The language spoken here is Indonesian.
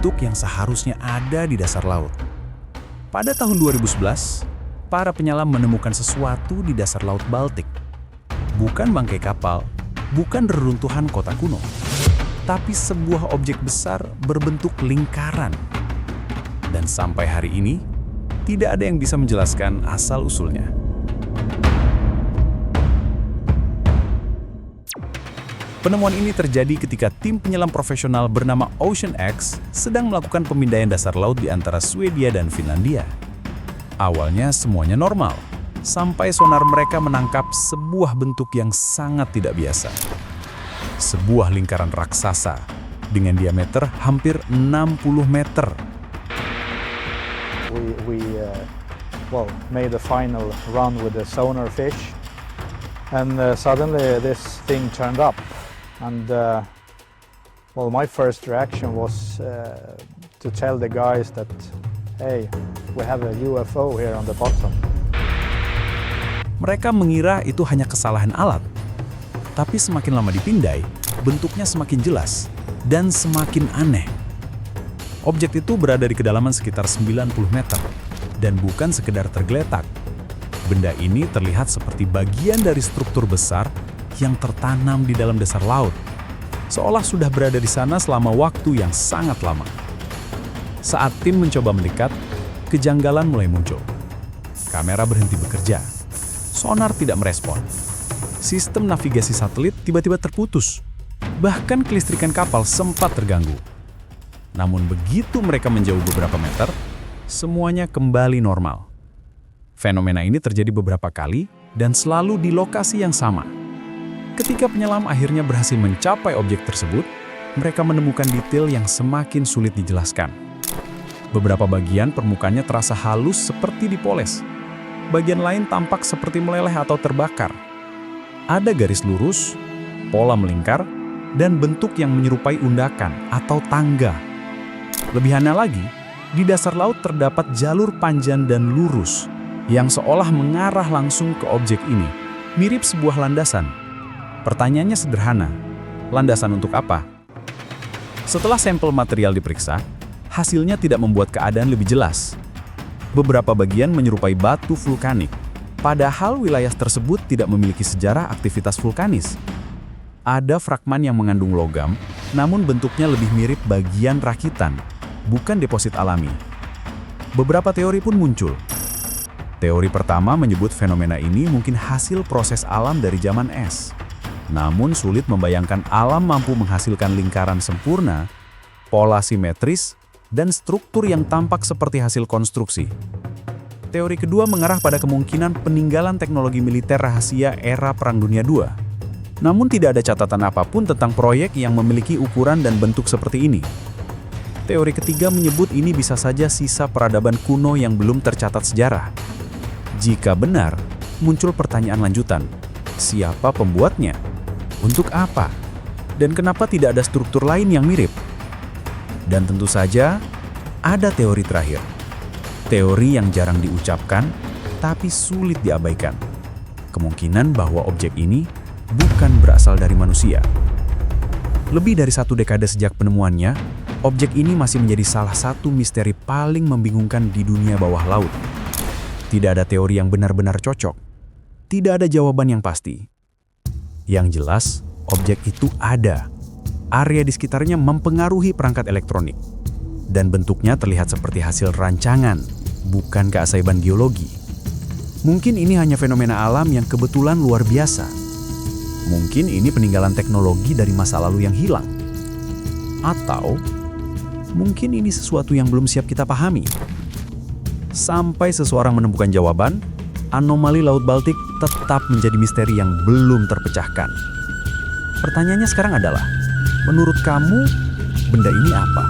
bentuk yang seharusnya ada di dasar laut. Pada tahun 2011, para penyelam menemukan sesuatu di dasar Laut Baltik. Bukan bangkai kapal, bukan reruntuhan kota kuno, tapi sebuah objek besar berbentuk lingkaran. Dan sampai hari ini, tidak ada yang bisa menjelaskan asal-usulnya. Penemuan ini terjadi ketika tim penyelam profesional bernama OceanX sedang melakukan pemindaian dasar laut di antara Swedia dan Finlandia. Awalnya semuanya normal, sampai sonar mereka menangkap sebuah bentuk yang sangat tidak biasa. Sebuah lingkaran raksasa dengan diameter hampir 60 meter. We made the final run with the sonar fish, and suddenly this thing turned up. And my first reaction was to tell the guys that, hey, we have a UFO here on the bottom. Mereka mengira itu hanya kesalahan alat. Tapi semakin lama dipindai, bentuknya semakin jelas dan semakin aneh. Objek itu berada di kedalaman sekitar 90 meter dan bukan sekedar tergeletak. Benda ini terlihat seperti bagian dari struktur besar yang tertanam di dalam dasar laut, seolah sudah berada di sana selama waktu yang sangat lama. Saat tim mencoba mendekat, kejanggalan mulai muncul. Kamera berhenti bekerja, sonar tidak merespon, sistem navigasi satelit tiba-tiba terputus, bahkan kelistrikan kapal sempat terganggu. Namun begitu mereka menjauh beberapa meter, semuanya kembali normal. Fenomena ini terjadi beberapa kali dan selalu di lokasi yang sama. Ketika penyelam akhirnya berhasil mencapai objek tersebut, mereka menemukan detail yang semakin sulit dijelaskan. Beberapa bagian permukaannya terasa halus seperti dipoles. Bagian lain tampak seperti meleleh atau terbakar. Ada garis lurus, pola melingkar, dan bentuk yang menyerupai undakan atau tangga. Lebihannya lagi, di dasar laut terdapat jalur panjang dan lurus yang seolah mengarah langsung ke objek ini, mirip sebuah landasan. Pertanyaannya sederhana, landasan untuk apa? Setelah sampel material diperiksa, hasilnya tidak membuat keadaan lebih jelas. Beberapa bagian menyerupai batu vulkanik, padahal wilayah tersebut tidak memiliki sejarah aktivitas vulkanis. Ada fragmen yang mengandung logam, namun bentuknya lebih mirip bagian rakitan, bukan deposit alami. Beberapa teori pun muncul. Teori pertama menyebut fenomena ini mungkin hasil proses alam dari zaman es. Namun sulit membayangkan alam mampu menghasilkan lingkaran sempurna, pola simetris, dan struktur yang tampak seperti hasil konstruksi. Teori kedua mengarah pada kemungkinan peninggalan teknologi militer rahasia era Perang Dunia II. Namun tidak ada catatan apapun tentang proyek yang memiliki ukuran dan bentuk seperti ini. Teori ketiga menyebut ini bisa saja sisa peradaban kuno yang belum tercatat sejarah. Jika benar, muncul pertanyaan lanjutan. Siapa pembuatnya? Untuk apa? Dan kenapa tidak ada struktur lain yang mirip? Dan tentu saja, ada teori terakhir. Teori yang jarang diucapkan, tapi sulit diabaikan. Kemungkinan bahwa objek ini bukan berasal dari manusia. Lebih dari 1 dekade sejak penemuannya, objek ini masih menjadi salah satu misteri paling membingungkan di dunia bawah laut. Tidak ada teori yang benar-benar cocok. Tidak ada jawaban yang pasti. Yang jelas, objek itu ada. Area di sekitarnya mempengaruhi perangkat elektronik. Dan bentuknya terlihat seperti hasil rancangan, bukan keajaiban geologi. Mungkin ini hanya fenomena alam yang kebetulan luar biasa. Mungkin ini peninggalan teknologi dari masa lalu yang hilang. Atau mungkin ini sesuatu yang belum siap kita pahami. Sampai seseorang menemukan jawaban, anomali Laut Baltik tetap menjadi misteri yang belum terpecahkan. Pertanyaannya sekarang adalah, menurut kamu, benda ini apa?